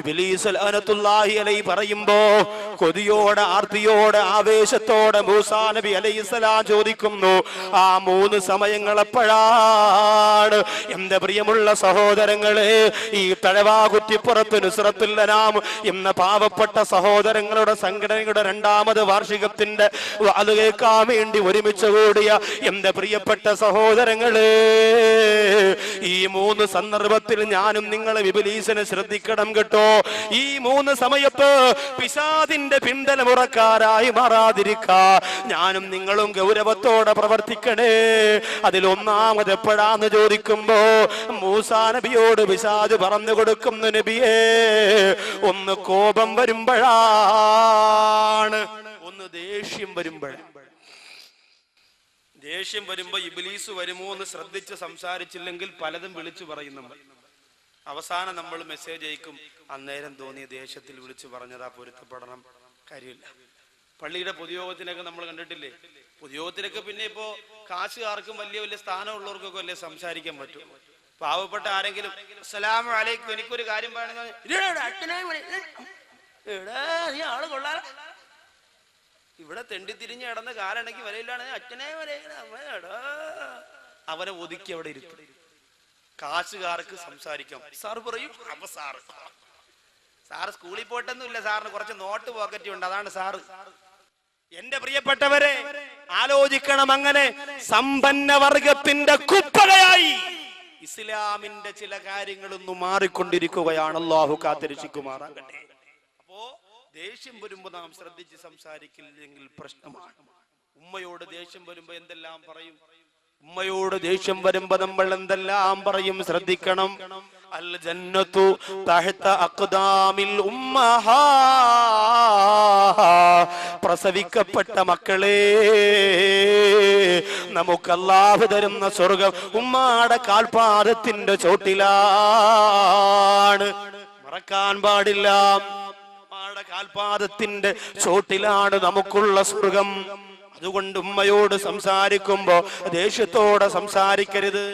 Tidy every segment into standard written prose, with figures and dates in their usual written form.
ഇബ്ലീസ് ലഅനത്തുല്ലാഹി അലൈഹി പറയുമ്പോ കൊതിയോടെ ആർത്തിയോടെ ആവേശത്തോടെ മൂസാ നബി അലൈഹിസ്സലാം ചോദിക്കുന്നു, ആ 3 സമയങ്ങൾ എപ്പോഴാണ്? എന്റെ പ്രിയമുള്ള സഹോദരങ്ങളെ, ഈ തഴവാകുറ്റിപ്പുറത്ത് നുസ്രത്തുൽ അനാം എന്ന പാവപ്പെട്ട സഹോദരങ്ങളുടെ സംഘടനയുടെ 2ാമത് വാർഷികത്തിന്റെ അത് കേൾക്കാൻ വേണ്ടി ഒരുമിച്ച് കൂടിയ എന്റെ പ്രിയപ്പെട്ട സഹോദരങ്ങളെ, ഈ 3 സന്ദർഭത്തിൽ ഞാനും നിങ്ങളെ ഇബ്ലീസിനെ ശ്രദ്ധിക്കണം കേട്ടോ. ഈ 3 സമയത്ത് പിശാചിന്റെ പിന്തലമുറക്കാരായി മാറാതിരിക്കാ ഞാനും നിങ്ങളും ഗൗരവത്തോടെ പ്രവർത്തിക്കണേ. അതിൽ 1ാമത് എപ്പോഴാന്ന് ചോദിക്കുമ്പോ മൂസാ നബിയോട് പിശാച് പറഞ്ഞു കൊടുക്കുന്നു, നബിയേ, ഒന്ന് കോപം വരുമ്പോഴാണ്, ഒന്ന് ദേഷ്യം വരുമ്പോഴാണ്. ദേഷ്യം വരുമ്പോ ഇബ്ലീസ് വരുമോ എന്ന് ശ്രദ്ധിച്ച് സംസാരിച്ചില്ലെങ്കിൽ പലതും വിളിച്ചു പറയും നമ്മൾ. അവസാനം നമ്മൾ മെസ്സേജ് അയക്കും, അന്നേരം തോന്നിയ ദേഷ്യത്തിൽ വിളിച്ചു പറഞ്ഞതാ, പൊരുത്തപ്പെടണം, കാര്യമില്ല. പള്ളിയുടെ പൊതുയോഗത്തിനൊക്കെ നമ്മൾ കണ്ടിട്ടില്ലേ? പൊതുയോഗത്തിനൊക്കെ പിന്നെ ഇപ്പോ കാശുകാർക്കും വലിയ വലിയ സ്ഥാനമുള്ളവർക്കൊക്കെ അല്ലേ സംസാരിക്കാൻ പറ്റും. പാവപ്പെട്ട ആരെങ്കിലും അസ്സലാമു അലൈക്കും, എനിക്കൊരു കാര്യം പറയണമെന്ന്, ആള് കൊള്ളാല, ഇവിടെ തെണ്ടി തിരിഞ്ഞ് കിടന്ന കാലാണെങ്കിൽ വരയിലാണ്, അച്ഛനെ അവനെ ഒതുക്കി അവിടെ ഇരുത്തും. കാശുകാർക്ക് സംസാരിക്കാം, സാറ് പറയും, അപ്പൊ സാറ് സ്കൂളിൽ പോയിട്ടൊന്നുമില്ല, സാറിന് കുറച്ച് നോട്ട് പോക്കറ്റ് ഉണ്ട്, അതാണ് സാറ്. എന്റെ പ്രിയപ്പെട്ടവരെ, ആലോചിക്കണം. അങ്ങനെ സമ്പന്ന വർഗത്തിന്റെ കുപ്പകയായി ഇസ്ലാമിന്റെ ചില കാര്യങ്ങളൊന്നും മാറിക്കൊണ്ടിരിക്കുകയാണ്. അല്ലാഹു കാത്തിരക്ഷിക്കുമാറാകട്ടെ. അപ്പോ ദേഷ്യം വരുമ്പോ നാം ശ്രദ്ധിച്ച് സംസാരിക്കില്ലെങ്കിൽ പ്രശ്നമാണ്. ഉമ്മയോട് ദേഷ്യം വരുമ്പോ എന്തെല്ലാം പറയും? ഉമ്മയോട് ദേഷ്യം വരുമ്പോ നമ്മൾ എന്തെല്ലാം പറയും? ശ്രദ്ധിക്കണം. അൽ ജന്നത്തു തഹ്ത അഖ്ദാമിൽ ഉമ്മഹാ, പ്രസവിക്കപ്പെട്ട മക്കളെ, നമുക്ക് അല്ലാഹു തരുന്ന സ്വർഗം ഉമ്മാടെ കാൽപാദത്തിന്റെ ചോട്ടിലാണ്. മറക്കാൻ പാടില്ല, ഉമ്മാടെ കാൽപാദത്തിന്റെ ചോട്ടിലാണ് നമുക്കുള്ള സ്വർഗം. അതുകൊണ്ട് ഉമ്മയോട് സംസാരിക്കുമ്പോ ദേഷ്യത്തോടെ സംസാരിക്കരുത്.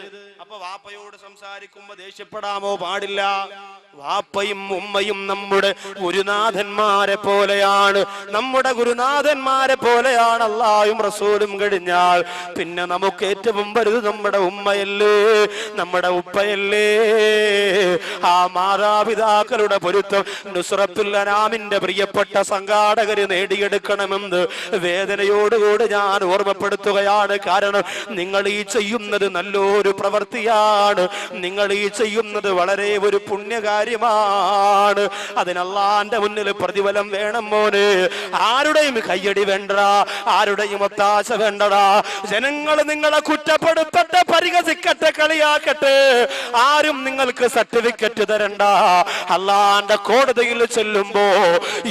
അപ്പൊ വാപ്പയോട് സംസാരിക്കുമ്പോ ദേഷ്യപ്പെടാമോ? പാടില്ല. വാപ്പയും ഉമ്മയും നമ്മുടെ ഗുരുനാഥന്മാരെ പോലെയാണ്. നമ്മുടെ ഗുരുനാഥന്മാരെ പോലെയാണ്. അല്ലാഹുവും റസൂലും കഴിഞ്ഞാൽ പിന്നെ നമുക്ക് ഏറ്റവും വലുത് നമ്മുടെ ഉമ്മയല്ലേ, നമ്മുടെ ഉപ്പയല്ലേ. ആ മാതാപിതാക്കളുടെ പൊരുത്തം നുസ്രത്തുൽ അനാമിന്റെ പ്രിയപ്പെട്ട സംഘാടകര് നേടിയെടുക്കണമെന്ന് വേദനയോടുകൂടി ഞാൻ ഓർമ്മപ്പെടുത്തുകയാണ്. കാരണം നിങ്ങൾ ഈ ചെയ്യുന്നത് നല്ലൊരു പ്രവൃത്തിയാണ്. നിങ്ങൾ ഈ ചെയ്യുന്നത് വളരെ ഒരു പുണ്യകാര്യം ാണ്. അതിന് അല്ലാഹുവിന്റെ മുന്നിൽ പ്രതിഫലം വേണം മോനെ. ആരുടെയും കയ്യടി വേണ്ടടാ, ആരുടെയും ഒത്താശ വേണ്ടടാ. ജനങ്ങൾ നിങ്ങളെ കുറ്റപ്പെടുത്തട്ടെ, പരിഹസിക്കട്ടെ, കളിയാക്കട്ടെ, ആരും നിങ്ങൾക്ക് സർട്ടിഫിക്കറ്റ് തരണ്ട. അല്ലാഹുവിന്റെ കോടതിയിൽ ചെല്ലുമ്പോ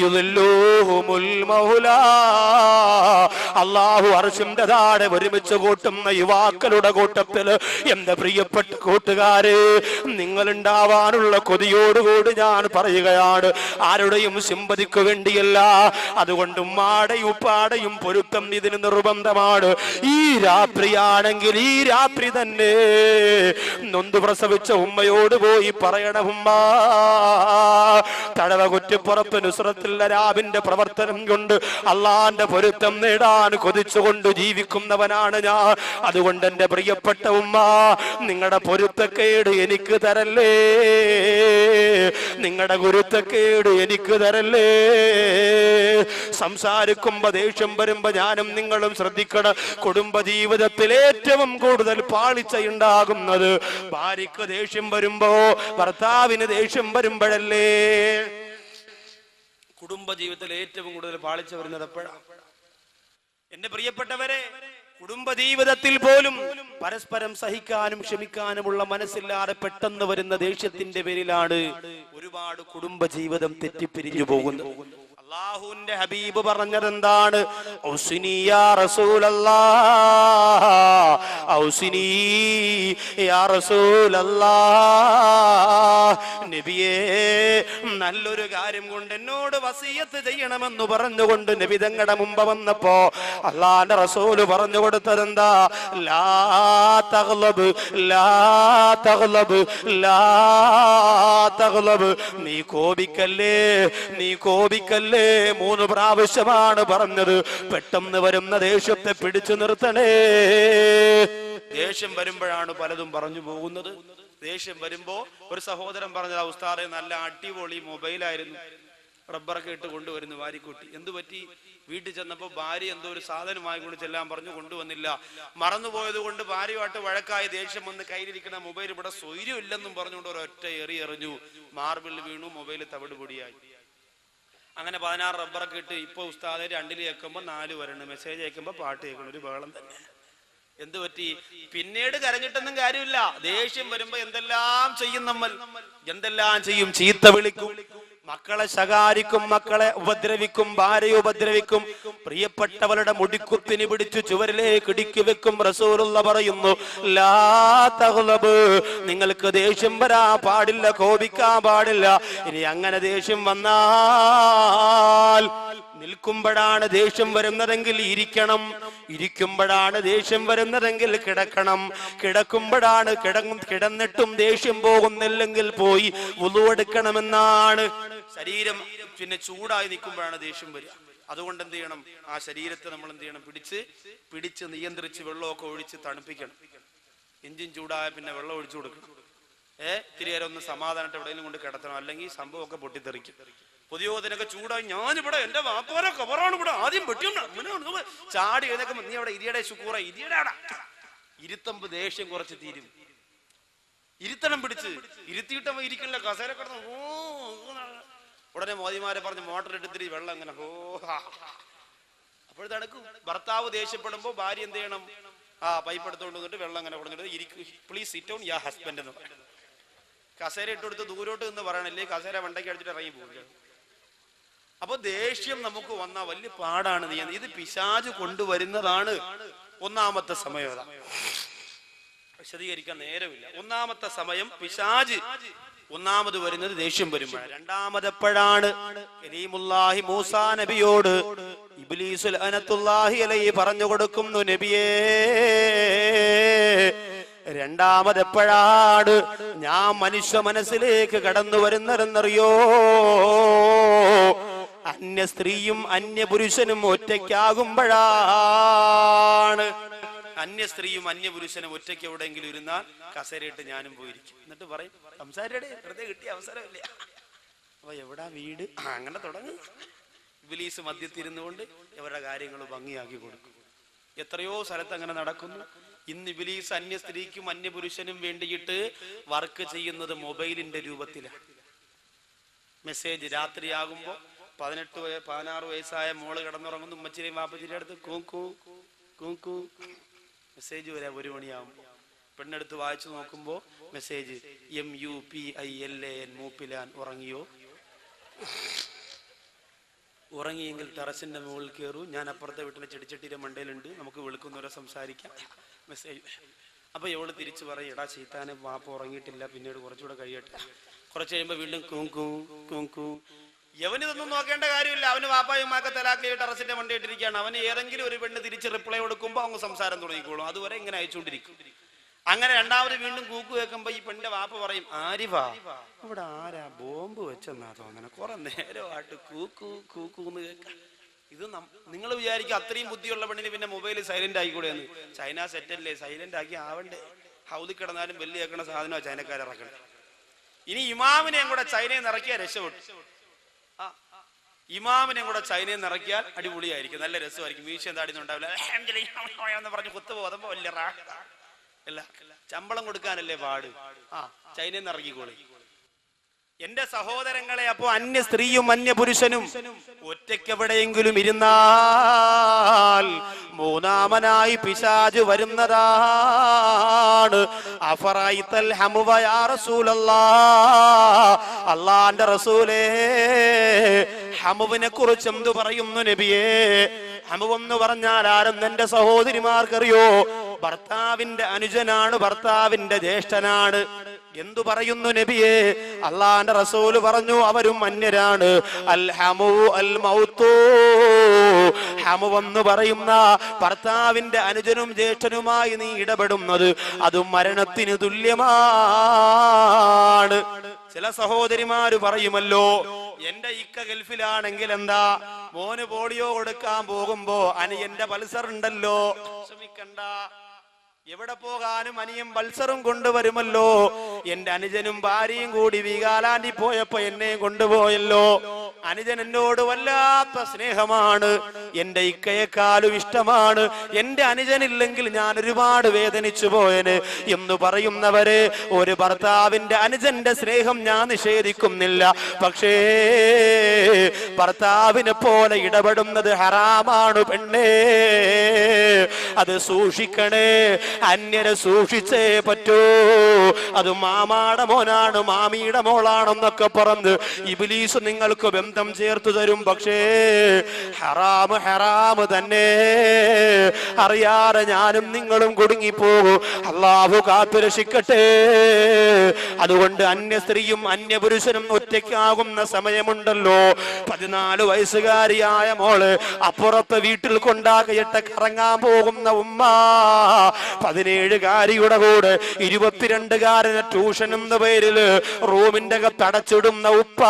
യുദില്ലുഹുമുൽ മൗലാ, അല്ലാഹു അർശിന്റെ താഴെ ഒരുമിച്ച് കൂട്ടുന്ന യുവാക്കളുടെ കൂട്ടത്തില് എന്റെ പ്രിയപ്പെട്ട കൂട്ടുകാരെ, നിങ്ങൾ ഉണ്ടാവാനുള്ള കൊതിയോടുകൂടി ഞാൻ പറയുകയാണ്. ആരുടെയും സിമ്പതിക്ക് വേണ്ടിയല്ല. അതുകൊണ്ട് ഉമ്മാടെയും ഉപ്പാടെയും പൊരുത്തം ഇതിന് നിർബന്ധമാണ്. ഈ രാത്രിയാണെങ്കിൽ ഈ രാത്രി തന്നെ നൊന്ത് പ്രസവിച്ച ഉമ്മയോട് പോയി പറയണം, ഉമ്മ, തടവ കുറ്റിപ്പുറത്ത് നുസ്രത്തുൽ അനാമിന്റെ പ്രവർത്തനം കൊണ്ട് അള്ളാന്റെ പൊരുത്തം നേടാൻ കൊതിച്ചുകൊണ്ട് ജീവിക്കുന്നവനാണ് ഞാൻ. അതുകൊണ്ട് എന്റെ പ്രിയപ്പെട്ട ഉമ്മ, നിങ്ങളുടെ പൊരുത്തക്കേട് എനിക്ക് തരല്ലേ, നിങ്ങളുടെ ഗുരുത്തക്കേട് എനിക്ക് തരല്ലേ. സംസാരിക്കുമ്പോ ദേഷ്യം വരുമ്പോ ഞാനും നിങ്ങളും ശ്രദ്ധിക്കണം. കുടുംബജീവിതത്തിൽ ഏറ്റവും കൂടുതൽ പാളിച്ചയുണ്ടാകുന്നത് ഭാര്യക്ക് ദേഷ്യം വരുമ്പോ, ഭർത്താവിന് ദേഷ്യം വരുമ്പോഴല്ലേ. കുടുംബജീവിതത്തിൽ ഏറ്റവും കൂടുതൽ പാളിച്ച വരുന്നത് എപ്പോഴാണ്? എന്റെ പ്രിയപ്പെട്ടവരെ, കുടുംബജീവിതത്തിൽ പോലും പരസ്പരം സഹിക്കാനും ക്ഷമിക്കാനുമുള്ള മനസ്സില്ലാതെ പെട്ടെന്ന് വരുന്ന ദേഷ്യത്തിന്റെ പേരിലാണ് ഒരുപാട് കുടുംബജീവിതം തെറ്റിപ്പിരിഞ്ഞു പോകുന്നത്. അല്ലാഹുവിന്റെ ഹബീബ് പറഞ്ഞത് എന്താണ്? ഔസിനി യാ റസൂലല്ലാഹ്, ഔസിനി യാ റസൂലല്ലാഹ്. നബിയേ, നല്ലൊരു കാര്യം കൊണ്ട് എന്നോട് വസിയത്ത് ചെയ്യണമെന്ന് പറഞ്ഞുകൊണ്ട് നബി തങ്ങളുടെ മുമ്പ് വന്നപ്പോ അല്ലാഹുവിന്റെ റസൂല് പറഞ്ഞു കൊടുത്തത് എന്താ? ലാ തഗ്ലബ്, ലാ തഗ്ലബ്, ലാ തഗ്ലബ്. നീ കോപിക്കല്ലേ, നീ കോപിക്കല്ലേ. 3 പ്രാവശ്യമാണ് പറഞ്ഞത്. പെട്ടെന്ന് വരുന്ന ദേഷ്യത്തെ പിടിച്ചു നിർത്തണേ. ദേഷ്യം വരുമ്പോഴാണ് പലതും പറഞ്ഞു പോകുന്നത്. ദേഷ്യം വരുമ്പോ ഒരു സഹോദരൻ പറഞ്ഞത്, ഉസ്താദേ നല്ല അടിപൊളി മൊബൈലായിരുന്നു, റബ്ബറൊക്കെ ഇട്ട് കൊണ്ടുവരുന്നു വാരിക്കൂട്ടി. എന്തു പറ്റി? വീട്ടിൽ ചെന്നപ്പോ ഭാര്യ എന്തോ ഒരു സാധനമായി കൊണ്ട് ചെല്ലാൻ പറഞ്ഞു, കൊണ്ടുവന്നില്ല. മറന്നുപോയത് കൊണ്ട് ഭാര്യയുമായിട്ട് വഴക്കായി ദേഷ്യം വന്ന് കയ്യിലിരിക്കുന്ന മൊബൈൽ ഇവിടെ സ്വൈര്യം ഇല്ലെന്നും പറഞ്ഞുകൊണ്ട് ഒരൊറ്റ എറിഞ്ഞു. മാർബിളിൽ വീണു, മൊബൈൽ തവിട് പൊടിയായി. അങ്ങനെ 16 റബ്ബറൊക്കെ ഇട്ട് ഇപ്പൊ ഉസ്താദെ 2 കേൾക്കുമ്പോ 4 വരണം, മെസ്സേജ് അയക്കുമ്പോ പാട്ട് കേൾക്കണം. ഒരു ബഹളം തന്നെ. എന്തു പറ്റി? പിന്നീട് കരഞ്ഞിട്ടൊന്നും കാര്യമില്ല. ദേഷ്യം വരുമ്പോ എന്തെല്ലാം ചെയ്യും നമ്മൾ, എന്തെല്ലാം ചെയ്യും? ചീത്ത വിളിക്കും, മക്കളെ ശകാരിക്കും, മക്കളെ ഉപദ്രവിക്കും, ഭാര്യയെ ഉപദ്രവിക്കും, പ്രിയപ്പെട്ടവരുടെ മുടിക്കുത്തിന് പിടിച്ചു ചുവരിലേക്ക് ഇടുക്കി വെക്കും. റസൂലുള്ള പറയുന്നു, ലാ തഗ്ലബ്, നിങ്ങൾക്ക് ദേഷ്യം വരാൻ പാടില്ല, കോപിക്കാൻ പാടില്ല. ഇനി അങ്ങനെ ദേഷ്യം വന്നാൽ നിൽക്കുമ്പോഴാണ് ദേഷ്യം വരുന്നതെങ്കിൽ ഇരിക്കണം, ഇരിക്കുമ്പോഴാണ് ദേഷ്യം വരുന്നതെങ്കിൽ കിടക്കണം, കിടക്കുമ്പോഴാണ് കിടന്നിട്ടും ദേഷ്യം പോകുന്നില്ലെങ്കിൽ പോയി വുളു എടുക്കണമെന്നാണ്. ശരീരം പിന്നെ ചൂടായി നിൽക്കുമ്പോഴാണ് ദേഷ്യം വരിക. അതുകൊണ്ട് എന്ത് ചെയ്യണം? ആ ശരീരത്തെ നമ്മൾ എന്ത് ചെയ്യണം? പിടിച്ച് നിയന്ത്രിച്ച് വെള്ളമൊക്കെ ഒഴിച്ച് തണുപ്പിക്കണം. എഞ്ചിൻ ചൂടായ പിന്നെ വെള്ളം ഒഴിച്ചു കൊടുക്കണം. ഇത്തിരി നേരം ഒന്ന് സമാധാനമായിട്ട് എവിടെയെങ്കിലും കൊണ്ട് കിടത്തണം, അല്ലെങ്കിൽ സംഭവമൊക്കെ പൊട്ടിത്തെറിക്കും. പുതിയോതിനൊക്കെ ചൂടായി, ഞാനിവിടെ എന്റെ വാപ്പാരെ കവറാണ് ഇവിടെ ആദ്യം വെട്ടിയുണ്ട് ചാടി എഴുന്നേക്കുമ്പോ നീ അവിടെ ഇരിയുടെ ശുക്കൂറ ഇരിയുടെ ഇരുത്തമ്പ് ദേഷ്യം കുറച്ച് തീരും. ഇരുത്തണം പിടിച്ച് ഇരുത്തിയിട്ടവ ഇരിക്കണില്ല, കസേര കിടന്ന് ഓ. ഉടനെ മോദിമാരെ പറഞ്ഞ് മോട്ടർ എടുത്തിട്ട് വെള്ളം ഇങ്ങനെ ഹോ. അപ്പോഴത്തടക്കും ഭർത്താവ് ദേഷ്യപ്പെടുമ്പോ ഭാര്യ എന്ത് ചെയ്യണം? പൈപ്പ് എടുത്തുകൊണ്ട് വന്നിട്ട് വെള്ളം അങ്ങനെ കൊടുത്തിട്ട് ഇരിക്കും. Please sit on yeah husband എന്ന് പറയണം. കസേര ഇട്ടെടുത്ത് ദൂരോട്ട് എന്ന് പറയണല്ലേ, കസേര വണ്ടയ്ക്ക് അടിച്ചിട്ട് ഇറങ്ങി പോകുക. അപ്പൊ ദേഷ്യം നമുക്ക് വന്നാൽ വലിയ പാടാണ്. ഇത് പിശാച് കൊണ്ടുവരുന്നതാണ്. ഒന്നാമത്തെ സമയം വിശദീകരിക്കാൻ നേരമില്ല. ഒന്നാമത്തെ സമയം പിശാച് ഒന്നാമത് വരുന്നത് ദേഷ്യം വരുമ്പോഴാണ്. രണ്ടാമതെപ്പോഴാണ്? കലീമുല്ലാഹി മൂസാ നബിയോട് ഇബ്ലീസ് ലഅനത്തുല്ലാഹി അലൈഹി പറഞ്ഞു കൊടുക്കുന്നു, നബിയേ രണ്ടാമതെപ്പോഴാണ് ഞാൻ മനുഷ്യ മനസ്സിലേക്ക് കടന്നു വരുന്നതെന്നറിയോ? അന്യ സ്ത്രീയും അന്യ പുരുഷനും ഒറ്റയ്ക്കാകുമ്പോഴാണ്. അന്യ സ്ത്രീയും അന്യ പുരുഷനും ഒറ്റയ്ക്ക് എവിടെയെങ്കിലും ഇരുന്നാൽ കസേരയിട്ട് ഞാനും പോയിരിക്കും. എന്നിട്ട് പറയും, സംസാരിയുടെ വെറുതെ കിട്ടിയ അവസരമില്ല. അപ്പൊ എവിടാ വീട്? അങ്ങനെ തുടങ്ങും. ഇബ്ലീസ് മധ്യത്തിരുന്നുകൊണ്ട് ഇവരുടെ കാര്യങ്ങൾ ഭംഗിയാക്കി കൊടുക്കും. എത്രയോ സ്ഥലത്ത് അങ്ങനെ നടക്കുന്നു. ഇന്ന് ഇബ്ലീസ് അന്യ സ്ത്രീക്കും അന്യ പുരുഷനും വേണ്ടിയിട്ട് വർക്ക് ചെയ്യുന്നത് മൊബൈലിന്റെ രൂപത്തിലാണ്. മെസ്സേജ് രാത്രിയാകുമ്പോ 16 വയസ്സായ മോള് കിടന്നുറങ്ങുന്നു, ഉമ്മച്ചിരിയും വാപ്പച്ചിരിയുടെ അടുത്ത് കൂക്കൂ കൂക്കൂ മെസ്സേജ് വരാം. 1 മണിയാകുമ്പോ പെണ്ണെടുത്ത് വായിച്ചു നോക്കുമ്പോ മെസ്സേജ് MUPILAN മൂപ്പിലാൻ ഉറങ്ങിയോ? ഉറങ്ങിയെങ്കിൽ ടെറസിന്റെ മുകളിൽ കയറൂ, ഞാൻ അപ്പുറത്തെ വീട്ടിലെ ചെടിച്ചട്ടിയുടെ മണ്ടയിലുണ്ട്, നമുക്ക് വെളുക്കുന്നവരെ സംസാരിക്കാം. മെസ്സേജ്. അപ്പൊ ഇവള് തിരിച്ചു പറയും, എടാ ചീത്താനെ വാപ്പ ഉറങ്ങിയിട്ടില്ല, പിന്നീട് കുറച്ചുകൂടെ കഴിയട്ടെ. കുറച്ച് കഴിയുമ്പോ വീണ്ടും കൂക്കൂ കൂക്കൂ. യവനിതൊന്നും നോക്കേണ്ട കാര്യമില്ല. അവന് വാപ്പായുമാക്കെ തലാക്കി ടെറസിന്റെ മണ്ട ഇട്ടിരിക്കുകയാണ്. അവന് ഏതെങ്കിലും ഒരു പെണ്ണ് തിരിച്ച് റിപ്ലൈ കൊടുക്കുമ്പോ അങ്ങ് സംസാരം തുടങ്ങിക്കോളും. അതുവരെ ഇങ്ങനെ അയച്ചുകൊണ്ടിരിക്കും. അങ്ങനെ രണ്ടാമത് വീണ്ടും കൂക്കു വെക്കുമ്പോ ഈ പെണ്ണിന്റെ വാപ്പ പറയും, ആരിവാ ഇവിടെ ആരാ ബോംബ് വെച്ചെന്നാ തോന്നണ, കുറെ നേരമായിട്ട് കൂക്കു കൂക്കൂന്ന് കേൾക്കാം. ഇത് നിങ്ങൾ വിചാരിക്കും അത്രയും ബുദ്ധിയുള്ള പെണ്ണിന് പിന്നെ മൊബൈൽ സൈലന്റ് ആയിക്കൂടെയെന്ന്. ചൈന സെറ്റല്ലേ, സൈലന്റ് ആക്കി ആവണ്ടേ? ഹൗദിൽ കിടന്നാലും വെല്ലി വെക്കണ സാധനമാണ് ചൈനക്കാരിറക്കണം. ഇനി ഇമാമിനെയും കൂടെ ചൈനയിൽ നിന്ന് ഇറക്കിയാൽ രക്ഷപ്പെട്ടു. ഇമാമിനെയും കൂടെ ചൈനയിൽ നിന്ന് ഇറക്കിയാൽ അടിപൊളിയായിരിക്കും, നല്ല രസമായിരിക്കും. മീശയും താടിയൊന്നും ഉണ്ടാവില്ല എന്ന് പറഞ്ഞ് കുത്തു പോകുമ്പോ വലിയ അല്ല, ശമ്പളം കൊടുക്കാനല്ലേ പാട്. ചൈനയിൽ നിന്ന് ഇറങ്ങിക്കോളി. എന്റെ സഹോദരങ്ങളെ, അപ്പോ അന്യ സ്ത്രീയും അന്യ പുരുഷനും ഒറ്റയ്ക്കെവിടെയെങ്കിലും ഇരുന്നാൽ മൂന്നാമനായി പിശാച് വരുന്നതാണ്. അഫറൈതൽ ഹമുവ യാ റസൂലല്ലാഹ്, അല്ലാഹുവിന്റെ റസൂലേ, ഹമുവിനെ കുറിച്ച് എന്തു പറയുന്നു നബിയേ? ഹമു എന്ന് പറഞ്ഞാൽ ആരെന്ന് എന്റെ സഹോദരിമാർക്കറിയോ? ഭർത്താവിന്റെ അനുജനാണ്, ഭർത്താവിന്റെ ജ്യേഷ്ഠനാണ്. എന്തു പറയുന്നു നബിയേ? അള്ളാന്റെ റസൂല് പറഞ്ഞു അവരും അന്യരാണ്. അൽ ഹമു അൽ മൗത്തൂ, ഹമു എന്ന് പറയുന്ന ഭർത്താവിന്റെ അനുജനും ജ്യേഷ്ഠനുമായി നീ ഇടപെടുന്നത് അതും മരണത്തിന് തുല്യമാണ്. ചില സഹോദരിമാര് പറയുമല്ലോ, എന്റെ ഇക്ക ഗൾഫിലാണെങ്കിൽ എന്താ, മോന് പോളിയോ കൊടുക്കാൻ പോകുമ്പോ അനിയന്റെ പൾസർ ഉണ്ടല്ലോ, ശ്രമിക്കണ്ട, എവിടെ പോകാനും അനിയൻ പൾസറും കൊണ്ടുവരുമല്ലോ. എന്റെ അനുജനും ഭാര്യയും കൂടി വീഗാലാൻഡിൽ പോയപ്പോ എന്നെ കൊണ്ടുപോയല്ലോ. അനുജൻ എന്നോട് വല്ലാത്ത സ്നേഹമാണ്, എന്റെ ഇക്കയെക്കാളും ഇഷ്ടമാണ്. എന്റെ അനുജനില്ലെങ്കിൽ ഞാൻ ഒരുപാട് വേദനിച്ചു പോയന് എന്ന് പറയുന്നവര്, ഒരു ഭർത്താവിന്റെ അനുജന്റെ സ്നേഹം ഞാൻ നിഷേധിക്കുന്നില്ല. പക്ഷേ ഭർത്താവിനെ പോലെ ഇടപെടുന്നത് ഹറാമാണ് പെണ്ണേ, അത് സൂക്ഷിക്കണേ. അന്യരെ സൂക്ഷിച്ചേ പറ്റൂ. അത് മാമാടെ മോനാണ്, മാമിയുടെ മോളാണെന്നൊക്കെ പറഞ്ഞ് ഇബ്ലീസ് നിങ്ങൾക്ക് ബന്ധം ചേർത്തു തരും. പക്ഷേ ഹറാമ് ഹറാമ് തന്നെ, അറിയാതെ ഞാനും നിങ്ങളും കുടുങ്ങിപ്പോകും. അള്ളാഹു കാത്തുരക്ഷിക്കട്ടെ. അതുകൊണ്ട് അന്യ സ്ത്രീയും അന്യ പുരുഷനും ഒറ്റയ്ക്കാകുന്ന സമയമുണ്ടല്ലോ. 14 വയസ്സുകാരിയായ മോള് അപ്പുറത്തെ വീട്ടിൽ കൊണ്ടാക്കിയിട്ട് കറങ്ങാൻ പോകുന്ന ഉമ്മ, 17കാരിയുടെ കൂടെ 22കാരനെ ട്യൂഷൻ എന്ന പേരില് റൂമിന്റെ അകത്തടച്ചിടുന്ന ഉപ്പ,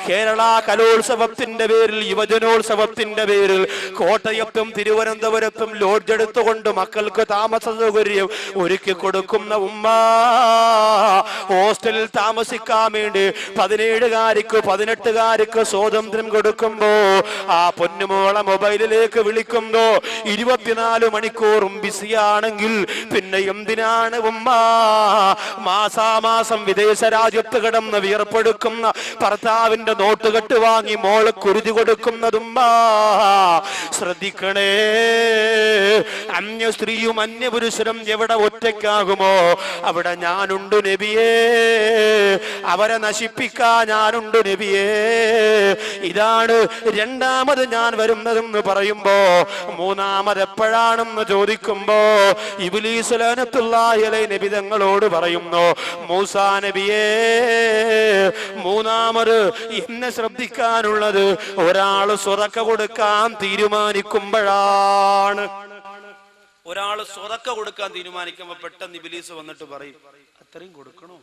കേരള കലോത്സവത്തിന്റെ പേരിൽ, യുവജനോത്സവത്തിന്റെ പേരിൽ കോട്ടയത്തും തിരുവനന്തപുരത്തും ലോഡ്ജ് എടുത്തുകൊണ്ട് മക്കൾക്ക് താമസ സൗകര്യം ഒരുക്കി കൊടുക്കുന്ന ഉമ്മ, ഹോസ്റ്റലിൽ താമസിക്കാൻ വേണ്ടി 17കാരിക്ക് 18കാരിക്ക് സ്വാതന്ത്ര്യം കൊടുക്കുമ്പോ ആ പൊന്നുമോളെ മൊബൈലിലേക്ക് വിളിക്കുമ്പോ 24 മണിക്കൂറും ബിസിയാണെങ്കിൽ പിന്നെ എന്തിനാണ് ഉമ്മ മാസാമാസം വിദേശ രാജ്യത്ത് കിടന്ന് വിയർപ്പെടുക്കുന്ന ഭർത്താവിന്റെ നോട്ടുകെട്ട് വാങ്ങി മോള് കുരുതി കൊടുക്കുന്നതുമ്മ? ശ്രദ്ധിക്കണേ. അന്യ സ്ത്രീയും അന്യ പുരുഷനും എവിടെ ഒറ്റയ്ക്കാകുമോ അവിടെ ഞാനുണ്ട് നബിയേ, അവരെ നശിപ്പിക്കാൻ ഞാനുണ്ട് നബിയേ. ഇതാണ് രണ്ടാമത് ഞാൻ വരുന്നതെന്ന് പറയുമ്പോ, മൂന്നാമത് എപ്പോഴാണെന്ന് ചോദിക്കുമ്പോ ഇബ്ലീസ് ലഅനത്തുല്ലാഹി അലൈഹി നബി തങ്ങളോട് പറയുന്നു, മൂസാ നബിയേ, മൂന്നാമത് എന്നെ ശ്രദ്ധിക്കാനുള്ളത് ഒരാള് സ്വതക്ക കൊടുക്കാൻ തീരുമാനിക്കുമ്പോഴാണ്. ഒരാള് സ്വതക്ക കൊടുക്കാൻ തീരുമാനിക്കുമ്പോ പെട്ടെന്ന് ഇബ്ലീസ് വന്നിട്ട് പറയും, അത്രയും കൊടുക്കണോ?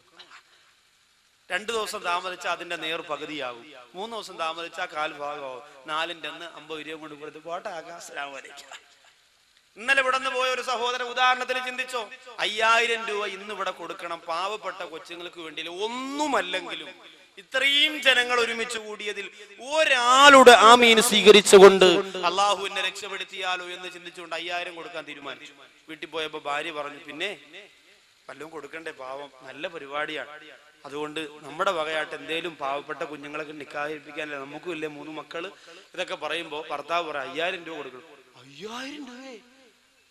2 ദിവസം താമസിച്ചാൽ അതിന്റെ നേർ പകുതിയാകും, 3 ദിവസം താമസിച്ചാൽ 1/4 ഭാഗമാവും, 4ന്റെ അന്ന് 50 രൂപ കൊണ്ട് കൊടുത്ത് പോട്ടെ അസ്സലാമു അലൈക്കും. ഇന്നലെ ഇവിടെ നിന്ന് പോയ ഒരു സഹോദരൻ ഉദാഹരണത്തിന് ചിന്തിച്ചോ, 5000 രൂപ ഇന്ന് ഇവിടെ കൊടുക്കണം പാവപ്പെട്ട കൊച്ചുങ്ങൾക്ക് വേണ്ടി. ഒന്നുമല്ലെങ്കിലും ഇത്രയും ജനങ്ങൾ ഒരുമിച്ച് കൂടിയതിൽ ഒരാളുടെ ആമീൻ സ്വീകരിച്ചുകൊണ്ട് അള്ളാഹു എന്നെ രക്ഷപ്പെടുത്തിയാലോ എന്ന് ചിന്തിച്ചുകൊണ്ട് 5000 കൊടുക്കാൻ തീരുമാനിച്ചു. വീട്ടിൽ പോയപ്പോ ഭാര്യ പറഞ്ഞു, പിന്നെ വല്ലതും കൊടുക്കണ്ടേ, പാവം, നല്ല പരിപാടിയാണ്, അതുകൊണ്ട് നമ്മുടെ വകയായിട്ട് എന്തേലും പാവപ്പെട്ട കുഞ്ഞുങ്ങളൊക്കെ നിക്കാഹിപ്പിക്കാനല്ലേ, നമുക്കും ഇല്ലേ 3 മക്കള്. ഇതൊക്കെ പറയുമ്പോ ഭർത്താവ് പറയാം, 5000 രൂപ കൊടുക്കണം. 5000 രൂപയെ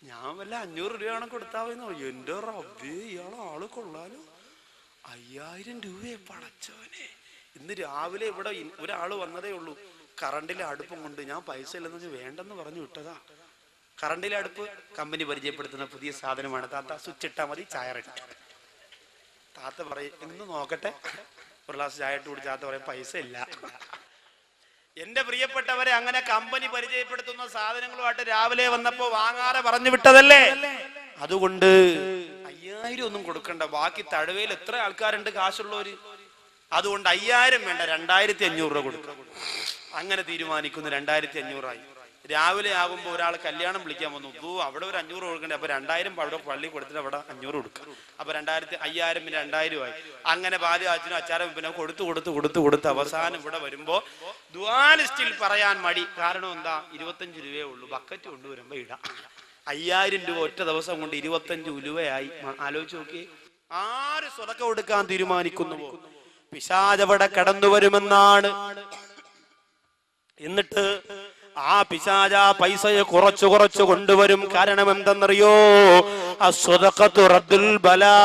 ഞാൻ വല്ല 500 രൂപയാണ് കൊടുത്താവെന്ന് പറയും. എന്റെ റബ്ബേ, ഇയാളെ ആള് കൊള്ളാലോ, 5000 രൂപയെ പടച്ചവനെ. ഇന്ന് രാവിലെ ഇവിടെ ഒരാള് വന്നതേ ഉള്ളൂ, കറണ്ടിലെ അടുപ്പം കൊണ്ട്. ഞാൻ പൈസ ഇല്ലെന്ന് വേണ്ടെന്ന് പറഞ്ഞു വിട്ടതാ. കറണ്ടിലെ അടുപ്പ് കമ്പനി പരിചയപ്പെടുത്തുന്ന പുതിയ സാധനമാണ്, താത്ത സ്വിച്ച് ഇട്ടാ മതി, ചായ റെഡി. താത്ത പറയും, ഇന്ന് നോക്കട്ടെ, ഒരു ഗ്ലാസ് ചായ ഇട്ട് കുടിച്ച് താത്ത പറയും, പൈസ ഇല്ല. എന്റെ പ്രിയപ്പെട്ടവരെ, അങ്ങനെ കമ്പനി പരിചയപ്പെടുത്തുന്ന സാധനങ്ങളുമായിട്ട് രാവിലെ വന്നപ്പോ വാങ്ങാതെ പറഞ്ഞു വിട്ടതല്ലേ. അതുകൊണ്ട് 5000 ഒന്നും കൊടുക്കണ്ട, ബാക്കി തഴവയിൽ എത്ര ആൾക്കാരുണ്ട് കാശുള്ളവര്. അതുകൊണ്ട് 5000 വേണ്ട, 2500 രൂപ കൊടുക്കാം. അങ്ങനെ തീരുമാനിക്കുന്നു. 2500 ആയി. രാവിലെ ആകുമ്പോ ഒരാൾ കല്യാണം വിളിക്കാൻ വന്നു, അവിടെ ഒരു 500 കൊടുക്കണ്ടേ, അപ്പൊ 2000 അവിടെ പള്ളി കൊടുത്തിട്ട് അവിടെ 500 കൊടുക്കാം. അപ്പൊ 5000 പിന്നെ 2000 ആയി. അങ്ങനെ പാല് അച്ഛനും അച്ചാരം പിന്നെ കൊടുത്ത് അവസാനം ഇവിടെ വരുമ്പോ ദുആ ലിസ്റ്റിൽ പറയാൻ മടി. കാരണം എന്താ, 25 രൂപയേ ഉള്ളൂ, ബക്കറ്റ് കൊണ്ടുവരുമ്പോ ഇടാം. 5000 രൂപ ഒറ്റ ദിവസം കൊണ്ട് 25 ഉലുവയായി. ആലോചിച്ച് നോക്കി, ആര് സ്വതക്ക കൊടുക്കാൻ തീരുമാനിക്കുന്നുവോ പിശാച് അവിടെ കടന്നു വരുമെന്നാണ്. എന്നിട്ട് ആ പിശാച പൈസയെ കുറച്ചു കൊണ്ടുവരും. കാരണം എന്തെന്നറിയോ, അസ്സദഖത്തു റദ്ദുൽ ബലാ.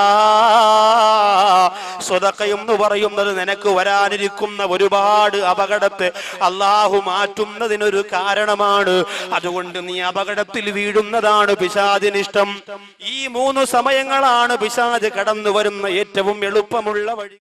സ്വതക്ക എന്ന് പറയുന്നത് നിനക്ക് വരാനിരിക്കുന്ന ഒരുപാട് അപകടത്തെ അള്ളാഹു മാറ്റുന്നതിനൊരു കാരണമാണ്. അതുകൊണ്ട് നീ അപകടത്തിൽ വീഴുന്നതാണ് പിശാചിനിഷ്ടം. ഈ 3 സമയങ്ങളാണ് പിശാച് കടന്നു വരുന്ന ഏറ്റവും എളുപ്പമുള്ള വഴി.